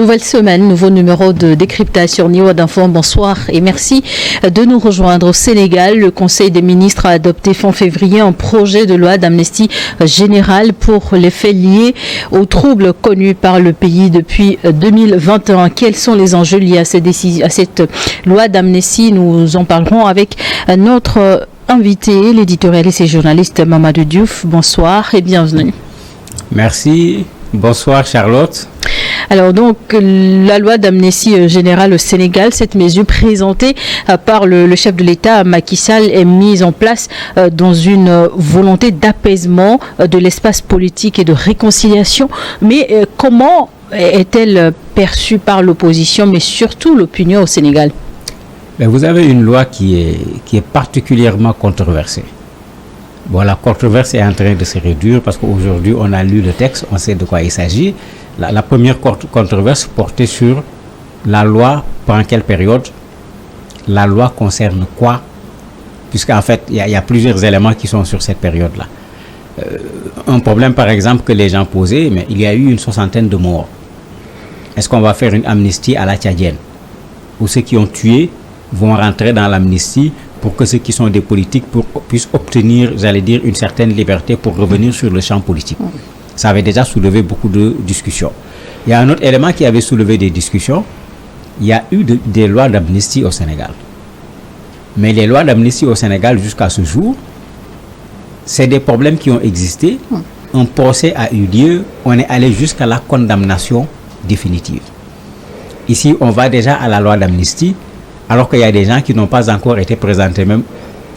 Nouvelle semaine, nouveau numéro de décryptation Niwa d'Info. Bonsoir et merci de nous rejoindre. Au Sénégal, le Conseil des ministres a adopté fin février un projet de loi d'amnistie générale pour les faits liés aux troubles connus par le pays depuis 2021. Quels sont les enjeux liés à cette loi d'amnistie? Nous en parlerons avec notre invité, l'éditorialiste et journaliste Mamadou Diouf. Bonsoir et bienvenue. Merci. Bonsoir Charlotte. Alors donc, la loi d'amnistie générale au Sénégal, cette mesure présentée par le chef de l'État, Macky Sall, est mise en place dans une volonté d'apaisement de l'espace politique et de réconciliation. Mais comment est-elle perçue par l'opposition, mais surtout l'opinion au Sénégal? Vous avez une loi qui est particulièrement controversée. Bon, la controverse est en train de se réduire parce qu'aujourd'hui, on a lu le texte, on sait de quoi il s'agit. La première controverse portait sur la loi, pendant quelle période, la loi concerne quoi, puisqu'en fait, il y a plusieurs éléments qui sont sur cette période-là. Un problème, par exemple, que les gens posaient, mais il y a eu une 60aine de morts. Est-ce qu'on va faire une amnistie à la tchadienne, où ceux qui ont tué vont rentrer dans l'amnistie pour que ceux qui sont des politiques puissent obtenir, j'allais dire, une certaine liberté pour revenir sur le champ politique. Ça avait déjà soulevé beaucoup de discussions. Il y a un autre élément qui avait soulevé des discussions. Il y a eu des lois d'amnistie au Sénégal. Mais les lois d'amnistie au Sénégal, jusqu'à ce jour, c'est des problèmes qui ont existé. Un procès a eu lieu. On est allé jusqu'à la condamnation définitive. Ici, on va déjà à la loi d'amnistie, alors qu'il y a des gens qui n'ont pas encore été présentés même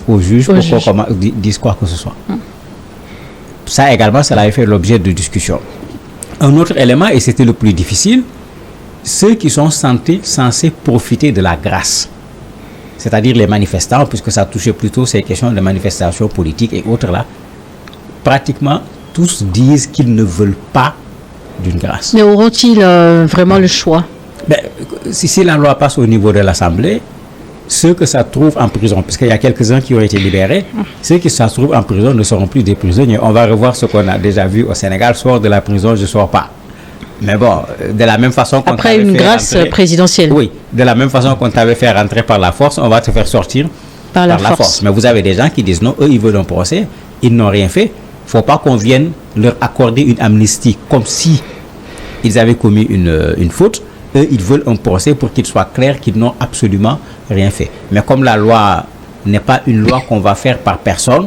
au juge pour qu'on dise quoi que ce soit. Ça également, ça avait fait l'objet de discussion. Un autre élément, et c'était le plus difficile, ceux qui sont censés profiter de la grâce, c'est-à-dire les manifestants, puisque ça touchait plutôt ces questions de manifestations politiques et autres là, pratiquement tous disent qu'ils ne veulent pas d'une grâce. Mais auront-ils vraiment le choix? Si la loi passe au niveau de l'Assemblée, ceux que ça trouve en prison, puisqu'il y a quelques-uns qui ont été libérés, ceux qui se trouvent en prison ne seront plus des prisonniers. On va revoir ce qu'on a déjà vu au Sénégal, sors de la prison, je ne sors pas. Mais bon, de la même façon qu'on après une grâce présidentielle. Oui, de la même façon qu'on t'avait fait rentrer par la force, on va te faire sortir par la force. Mais vous avez des gens qui disent non, eux ils veulent un procès, ils n'ont rien fait. Il ne faut pas qu'on vienne leur accorder une amnistie comme si ils avaient commis une faute. Eux, ils veulent un procès pour qu'il soit clair qu'ils n'ont absolument rien fait. Mais comme la loi n'est pas une loi qu'on va faire par personne,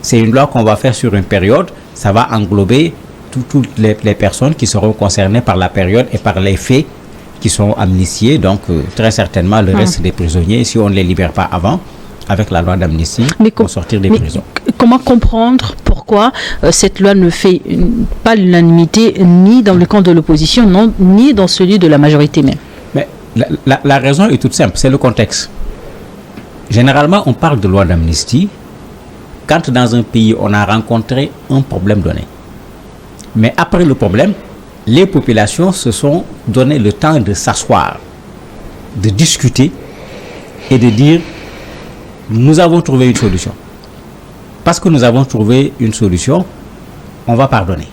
c'est une loi qu'on va faire sur une période, ça va englober toutes les personnes qui seront concernées par la période et par les faits qui sont amnistiés. Donc, très certainement, le reste des prisonniers, si on ne les libère pas avant, avec la loi d'amnistie, vont sortir des prisons. Comment comprendre pourquoi cette loi ne fait pas l'unanimité ni dans le camp de l'opposition, ni dans celui de la majorité même? Mais la raison est toute simple, c'est le contexte. Généralement, on parle de loi d'amnistie quand dans un pays, on a rencontré un problème donné. Mais après le problème, les populations se sont donné le temps de s'asseoir, de discuter et de dire nous avons trouvé une solution. Parce que nous avons trouvé une solution, on va pardonner.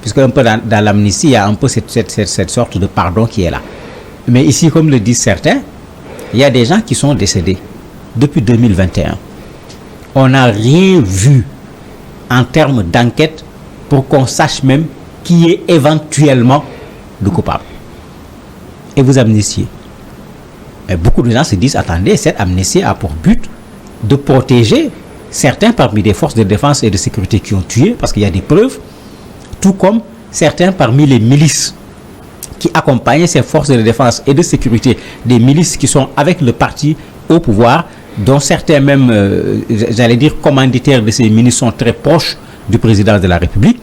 Puisque un peu dans l'amnistie, il y a un peu cette sorte de pardon qui est là. Mais ici, comme le disent certains, il y a des gens qui sont décédés depuis 2021. On n'a rien vu en termes d'enquête pour qu'on sache même qui est éventuellement le coupable. Et vous amnistiez. Et beaucoup de gens se disent, attendez, cette amnistie a pour but de protéger certains parmi les forces de défense et de sécurité qui ont tué, parce qu'il y a des preuves, tout comme certains parmi les milices qui accompagnaient ces forces de défense et de sécurité, des milices qui sont avec le parti au pouvoir, dont certains même, j'allais dire, commanditaires de ces milices sont très proches du président de la République.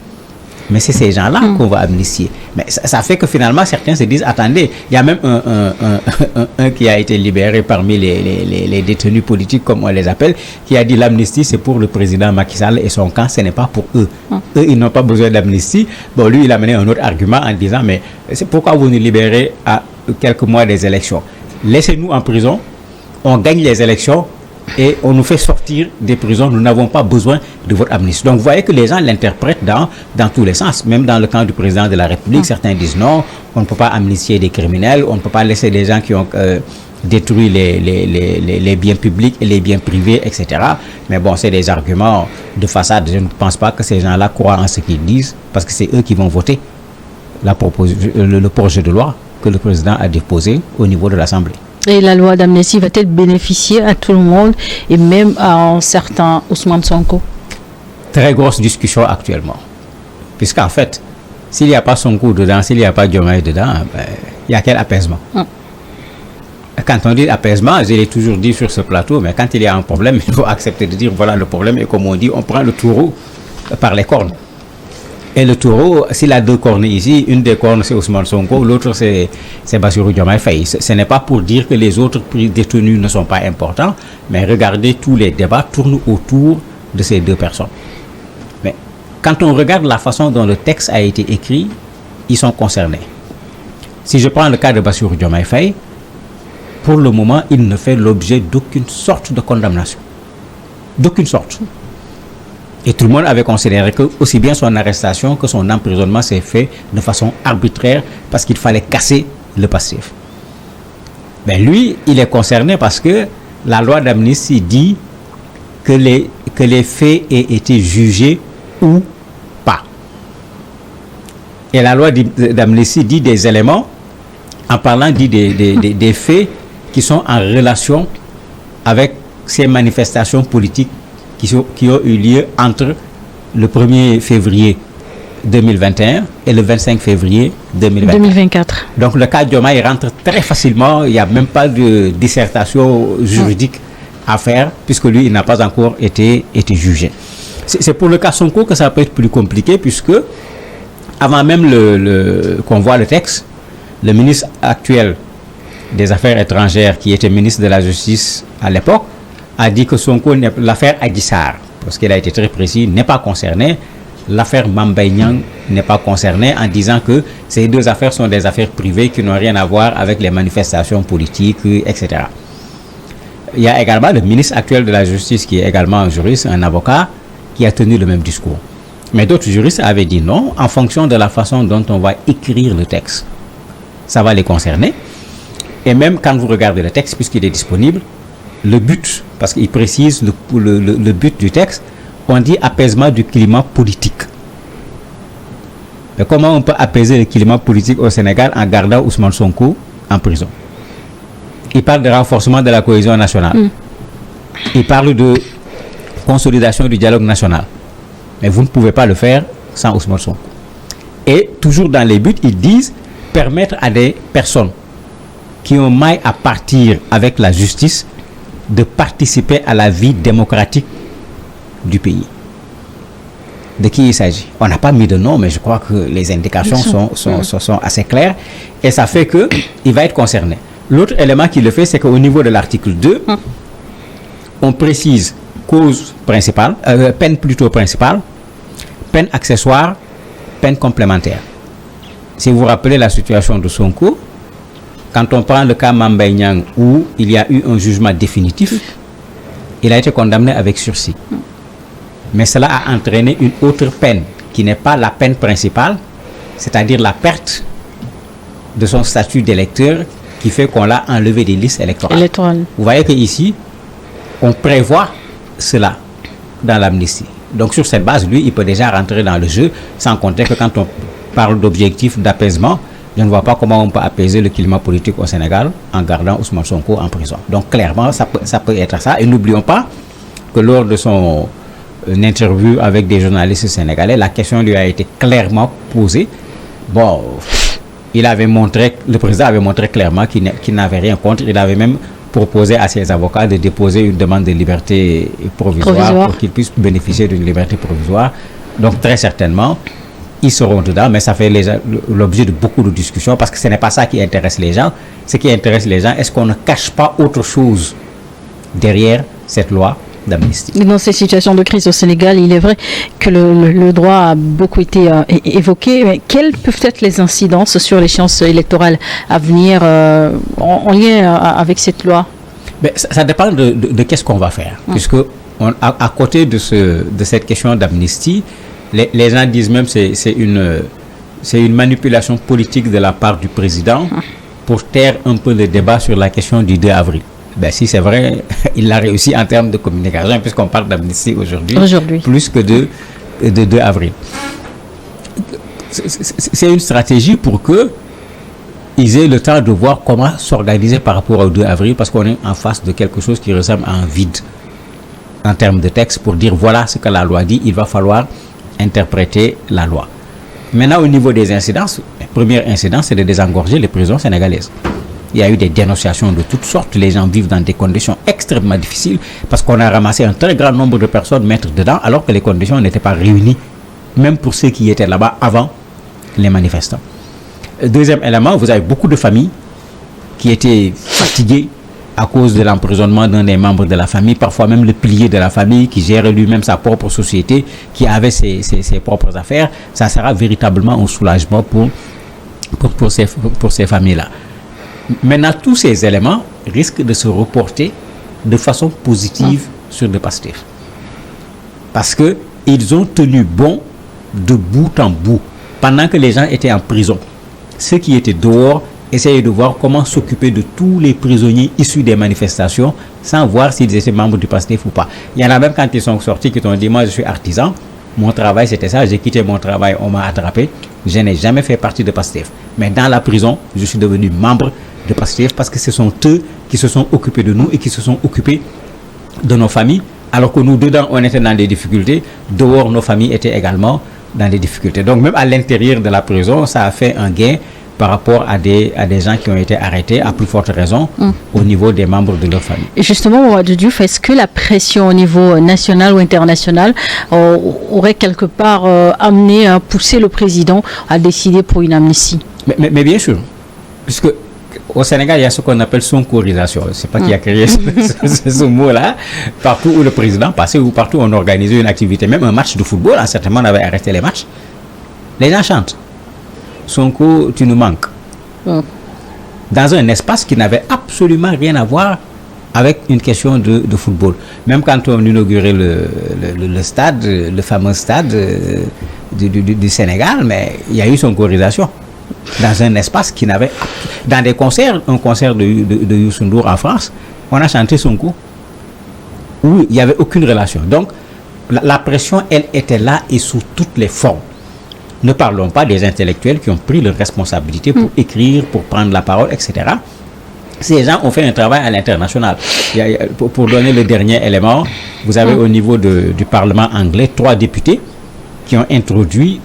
Mais c'est ces gens-là qu'on va amnistier. Mais ça fait que finalement, certains se disent, attendez, il y a même un qui a été libéré parmi les détenus politiques, comme on les appelle, qui a dit l'amnistie, c'est pour le président Macky Sall et son camp, ce n'est pas pour eux. Eux, ils n'ont pas besoin d'amnistie. Bon, lui, il a mené un autre argument en disant, mais c'est pourquoi vous nous libérez à quelques mois des élections? Laissez-nous en prison, on gagne les élections, et on nous fait sortir des prisons, nous n'avons pas besoin de votre amnistie. Donc vous voyez que les gens l'interprètent dans tous les sens. Même dans le camp du président de la République, certains disent non, on ne peut pas amnistier des criminels, on ne peut pas laisser des gens qui ont détruit les biens publics et les biens privés, etc. Mais bon, c'est des arguments de façade. Je ne pense pas que ces gens-là croient en ce qu'ils disent, parce que c'est eux qui vont voter le projet de loi que le président a déposé au niveau de l'Assemblée. Et la loi d'amnistie va-t-elle bénéficier à tout le monde et même à un certain Ousmane Sonko? Très grosse discussion actuellement. Puisqu'en fait, s'il n'y a pas Sonko dedans, s'il n'y a pas Diomaye dedans, il y a quel apaisement? Quand on dit apaisement, je l'ai toujours dit sur ce plateau, mais quand il y a un problème, il faut accepter de dire voilà le problème. Et comme on dit, on prend le taureau par les cornes. Et le taureau, s'il a deux cornes ici, une des cornes c'est Ousmane Sonko, l'autre c'est Bassirou Diomaye Faye. Ce n'est pas pour dire que les autres détenus ne sont pas importants, mais regardez, tous les débats tournent autour de ces deux personnes. Mais quand on regarde la façon dont le texte a été écrit, ils sont concernés. Si je prends le cas de Bassirou Diomaye Faye, pour le moment, il ne fait l'objet d'aucune sorte de condamnation. D'aucune sorte. Et tout le monde avait considéré que aussi bien son arrestation que son emprisonnement s'est fait de façon arbitraire parce qu'il fallait casser le passif. Mais lui, il est concerné parce que la loi d'amnistie dit que les faits aient été jugés ou pas. Et la loi d'amnistie dit des éléments, en parlant dit des faits qui sont en relation avec ces manifestations politiques qui ont eu lieu entre le 1er février 2021 et le 25 février 2024. Donc le cas Diomaye rentre très facilement, il n'y a même pas de dissertation juridique à faire, puisque lui, il n'a pas encore été jugé. C'est pour le cas Sonko que ça peut être plus compliqué, puisque avant même qu'on voit le texte, le ministre actuel des Affaires étrangères, qui était ministre de la Justice à l'époque, a dit que Sonko, l'affaire Adji Sarr, parce qu'il a été très précis, n'est pas concernée. L'affaire Mame Mbaye Niang n'est pas concernée, en disant que ces deux affaires sont des affaires privées qui n'ont rien à voir avec les manifestations politiques, etc. Il y a également le ministre actuel de la Justice, qui est également un juriste, un avocat, qui a tenu le même discours. Mais d'autres juristes avaient dit non, en fonction de la façon dont on va écrire le texte. Ça va les concerner. Et même quand vous regardez le texte, puisqu'il est disponible, le but, parce qu'il précise le but du texte, on dit apaisement du climat politique. Mais comment on peut apaiser le climat politique au Sénégal en gardant Ousmane Sonko en prison? Il parle de renforcement de la cohésion nationale. Il parle de consolidation du dialogue national. Mais vous ne pouvez pas le faire sans Ousmane Sonko. Et toujours dans les buts, ils disent permettre à des personnes qui ont maille à partir avec la justice de participer à la vie démocratique du pays. De qui il s'agit? On n'a pas mis de nom, mais je crois que les indications sont assez claires. Et ça fait qu'il va être concerné. L'autre élément qui le fait, c'est qu'au niveau de l'article 2, on précise cause principale, peine plutôt principale, peine accessoire, peine complémentaire. Si vous vous rappelez la situation de Sonko, quand on prend le cas Mame Mbaye Niang où il y a eu un jugement définitif, il a été condamné avec sursis. Mais cela a entraîné une autre peine qui n'est pas la peine principale, c'est-à-dire la perte de son statut d'électeur qui fait qu'on l'a enlevé des listes électorales. Vous voyez qu'ici, on prévoit cela dans l'amnistie. Donc sur cette base, lui, il peut déjà rentrer dans le jeu, sans compter que quand on parle d'objectifs d'apaisement, je ne vois pas comment on peut apaiser le climat politique au Sénégal en gardant Ousmane Sonko en prison. Donc clairement, ça peut être ça. Et n'oublions pas que lors de son interview avec des journalistes sénégalais, la question lui a été clairement posée. Bon, le président avait montré clairement qu'il n'avait rien contre. Il avait même proposé à ses avocats de déposer une demande de liberté provisoire. Pour qu'ils puissent bénéficier d'une liberté provisoire. Donc très certainement, ils seront dedans, mais ça fait l'objet de beaucoup de discussions parce que ce n'est pas ça qui intéresse les gens. Ce qui intéresse les gens, est-ce qu'on ne cache pas autre chose derrière cette loi d'amnistie? Dans ces situations de crise au Sénégal, il est vrai que le droit a beaucoup été évoqué, mais quelles peuvent être les incidences sur l'échéance électorale à venir en lien avec cette loi? Mais ça dépend de qu'est-ce qu'on va faire. Puisque à côté de cette question d'amnistie, les gens disent même que c'est une manipulation politique de la part du président pour taire un peu le débat sur la question du 2 avril. Si c'est vrai, il l'a réussi en termes de communication, puisqu'on parle d'amnistie aujourd'hui, plus que de 2 avril. C'est une stratégie pour qu'ils aient le temps de voir comment s'organiser par rapport au 2 avril, parce qu'on est en face de quelque chose qui ressemble à un vide en termes de texte, pour dire voilà ce que la loi dit, il va falloir interpréter la loi. Maintenant, au niveau des incidences, la première incidence, c'est de désengorger les prisons sénégalaises. Il y a eu des dénonciations de toutes sortes. Les gens vivent dans des conditions extrêmement difficiles parce qu'on a ramassé un très grand nombre de personnes mettre dedans alors que les conditions n'étaient pas réunies, même pour ceux qui étaient là-bas avant les manifestants. Deuxième élément, vous avez beaucoup de familles qui étaient fatiguées à cause de l'emprisonnement d'un des membres de la famille, parfois même le pilier de la famille qui gère lui-même sa propre société, qui avait ses propres affaires. Ça sera véritablement un soulagement pour ces familles-là. Maintenant, tous ces éléments risquent de se reporter de façon positive sur le PASTEF. Parce qu'ils ont tenu bon de bout en bout, pendant que les gens étaient en prison. Ceux qui étaient dehors essayaient de voir comment s'occuper de tous les prisonniers issus des manifestations, sans voir s'ils étaient membres du PASTEF ou pas. Il y en a même quand ils sont sortis qui t'ont dit, moi je suis artisan, mon travail c'était ça, j'ai quitté mon travail, on m'a attrapé, je n'ai jamais fait partie de PASTEF. Mais dans la prison, je suis devenu membre de PASTEF parce que ce sont eux qui se sont occupés de nous et qui se sont occupés de nos familles, alors que nous dedans on était dans des difficultés, dehors nos familles étaient également dans des difficultés. Donc même à l'intérieur de la prison, ça a fait un gain par rapport à des gens qui ont été arrêtés, à plus forte raison, au niveau des membres de leur famille. Et justement, Mamadou Diouf, est-ce que la pression au niveau national ou international aurait quelque part amené à pousser le président à décider pour une amnistie? Mais bien sûr, puisque au Sénégal, il y a ce qu'on appelle sonkorisation. C'est pas qui a créé ce mot-là. Partout où le président passait ou partout où on organisait une activité, même un match de football, certainement on avait arrêté les matchs. Les gens chantent. Sonko, tu nous manques. Dans un espace qui n'avait absolument rien à voir avec une question de football. Même quand on inaugurait le stade, le fameux stade du Sénégal, mais il y a eu sonkorisation. Dans un espace qui n'avait... Dans des concerts, un concert de Youssou N'Dour en France, on a chanté Sonko, où il n'y avait aucune relation. Donc, la pression, elle était là et sous toutes les formes. Ne parlons pas des intellectuels qui ont pris leurs responsabilités pour écrire, pour prendre la parole, etc. Ces gens ont fait un travail à l'international. Pour donner le dernier élément, vous avez au niveau du Parlement anglais 3 députés qui ont introduit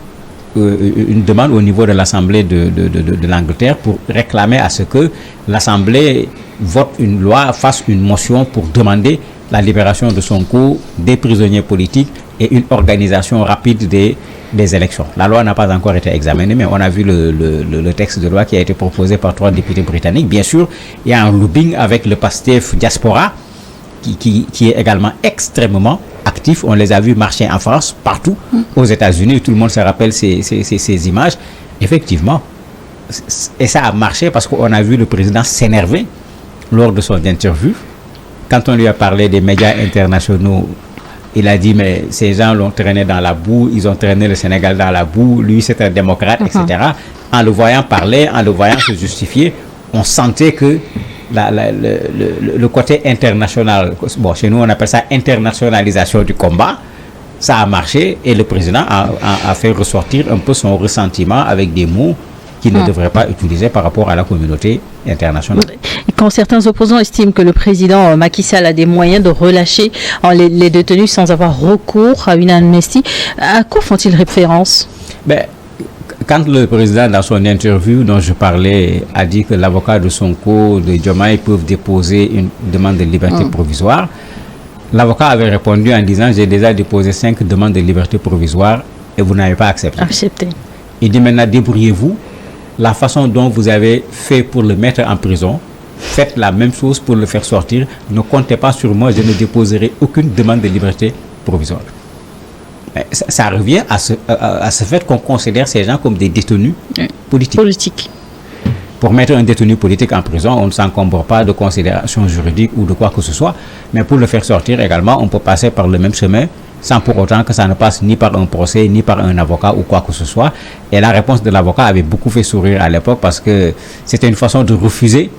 une demande au niveau de l'Assemblée de l'Angleterre pour réclamer à ce que l'Assemblée vote une loi, fasse une motion pour demander la libération de Sonko, des prisonniers politiques et une organisation rapide des élections. La loi n'a pas encore été examinée, mais on a vu le texte de loi qui a été proposé par 3 députés britanniques. Bien sûr, il y a un lobbying avec le PASTEF Diaspora qui est également extrêmement actif. On les a vus marcher en France, partout, aux États-Unis. Tout le monde se rappelle ces images. Effectivement, et ça a marché parce qu'on a vu le président s'énerver lors de son interview. Quand on lui a parlé des médias internationaux, il a dit, mais ces gens l'ont traîné dans la boue, ils ont traîné le Sénégal dans la boue, lui c'est un démocrate, etc. En le voyant parler, en le voyant se justifier, on sentait que le côté international, bon, chez nous on appelle ça internationalisation du combat, ça a marché et le président a fait ressortir un peu son ressentiment avec des mots qu'il ne devrait pas utiliser par rapport à la communauté internationale. Et quand certains opposants estiment que le président Macky Sall a des moyens de relâcher les détenus sans avoir recours à une amnistie, à quoi font-ils référence? Quand le président, dans son interview dont je parlais, a dit que l'avocat de Sonko, de Diomaye, peuvent déposer une demande de liberté provisoire, l'avocat avait répondu en disant, j'ai déjà déposé 5 demandes de liberté provisoire et vous n'avez pas accepté. Il dit maintenant, débrouillez-vous. La façon dont vous avez fait pour le mettre en prison, faites la même chose pour le faire sortir. Ne comptez pas sur moi, je ne déposerai aucune demande de liberté provisoire. Ça revient à ce fait qu'on considère ces gens comme des détenus politiques. Pour mettre un détenu politique en prison, on ne s'encombre pas de considérations juridiques ou de quoi que ce soit. Mais pour le faire sortir également, on peut passer par le même chemin sans pour autant que ça ne passe ni par un procès, ni par un avocat ou quoi que ce soit. Et la réponse de l'avocat avait beaucoup fait sourire à l'époque parce que c'était une façon de refuser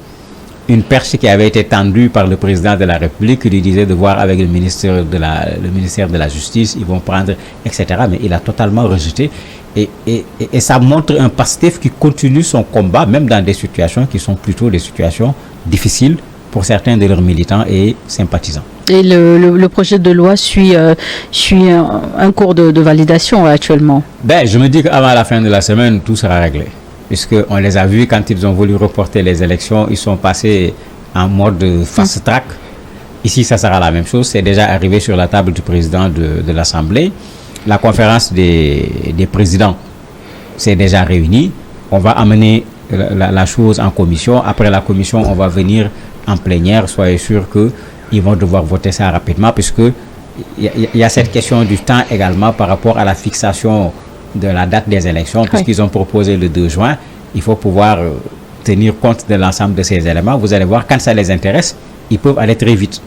une perche qui avait été tendue par le président de la République qui lui disait de voir avec le ministère de la Justice, ils vont prendre, etc. Mais il a totalement rejeté. Et ça montre un Pastef qui continue son combat, même dans des situations qui sont plutôt des situations difficiles pour certains de leurs militants et sympathisants. Et le projet de loi suit un cours de validation actuellement. Je me dis qu'avant la fin de la semaine, tout sera réglé. Puisqu'on les a vus quand ils ont voulu reporter les élections, ils sont passés en mode fast track. Ici, ça sera la même chose. C'est déjà arrivé sur la table du président de l'Assemblée. La conférence des présidents s'est déjà réunie. On va amener la chose en commission. Après la commission, on va venir en plénière. Soyez sûr qu'ils vont devoir voter ça rapidement, puisque il y a cette question du temps également par rapport à la fixation de la date des élections, puisqu'ils ont proposé le 2 juin. Il faut pouvoir tenir compte de l'ensemble de ces éléments. Vous allez voir, quand ça les intéresse, ils peuvent aller très vite.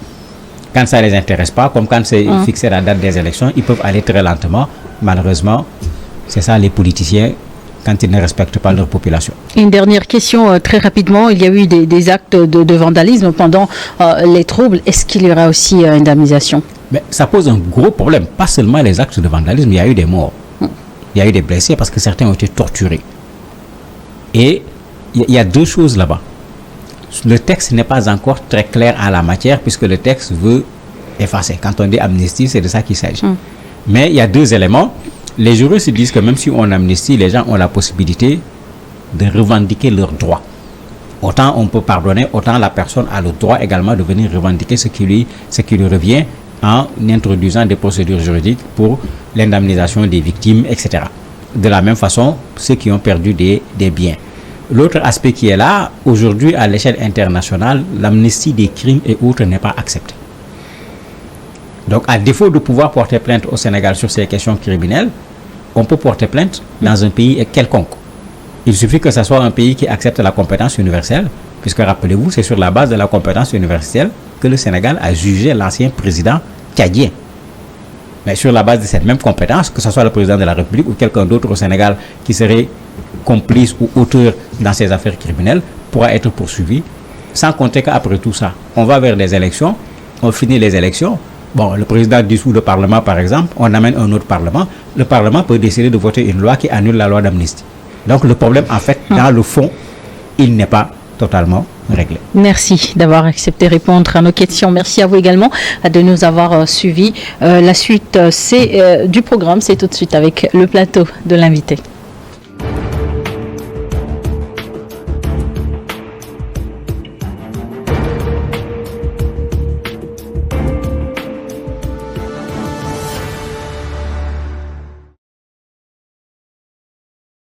Quand ça ne les intéresse pas, comme quand c'est fixé la date des élections, ils peuvent aller très lentement. Malheureusement, c'est ça les politiciens quand ils ne respectent pas leur population. Une dernière question très rapidement. Il y a eu des actes de vandalisme pendant les troubles. Est-ce qu'il y aura aussi indemnisation? Mais ça pose un gros problème. Pas seulement les actes de vandalisme, il y a eu des morts. Il y a eu des blessés parce que certains ont été torturés. Et il y a deux choses là-bas. Le texte n'est pas encore très clair en la matière puisque le texte veut effacer. Quand on dit amnistie, c'est de ça qu'il s'agit. Mais il y a deux éléments. Les juristes disent que même si on amnistie, les gens ont la possibilité de revendiquer leurs droits. Autant on peut pardonner, autant la personne a le droit également de venir revendiquer ce qui lui revient en introduisant des procédures juridiques pour l'indemnisation des victimes, etc. De la même façon, ceux qui ont perdu des biens. L'autre aspect qui est là, aujourd'hui à l'échelle internationale, l'amnistie des crimes et autres n'est pas acceptée. Donc à défaut de pouvoir porter plainte au Sénégal sur ces questions criminelles, on peut porter plainte dans un pays quelconque. Il suffit que ce soit un pays qui accepte la compétence universelle, puisque rappelez-vous, c'est sur la base de la compétence universelle que le Sénégal a jugé l'ancien président tchadien. Mais sur la base de cette même compétence, que ce soit le président de la République ou quelqu'un d'autre au Sénégal qui serait complice ou auteur dans ces affaires criminelles, pourra être poursuivi, sans compter qu'après tout ça, on va vers des élections, on finit les élections. Bon, le président dissout le Parlement par exemple, on amène un autre Parlement, le Parlement peut décider de voter une loi qui annule la loi d'amnistie. Donc le problème en fait, dans le fond, il n'est pas totalement réglé. Merci d'avoir accepté de répondre à nos questions. Merci à vous également de nous avoir suivis. La suite du programme, c'est tout de suite avec le plateau de l'invité.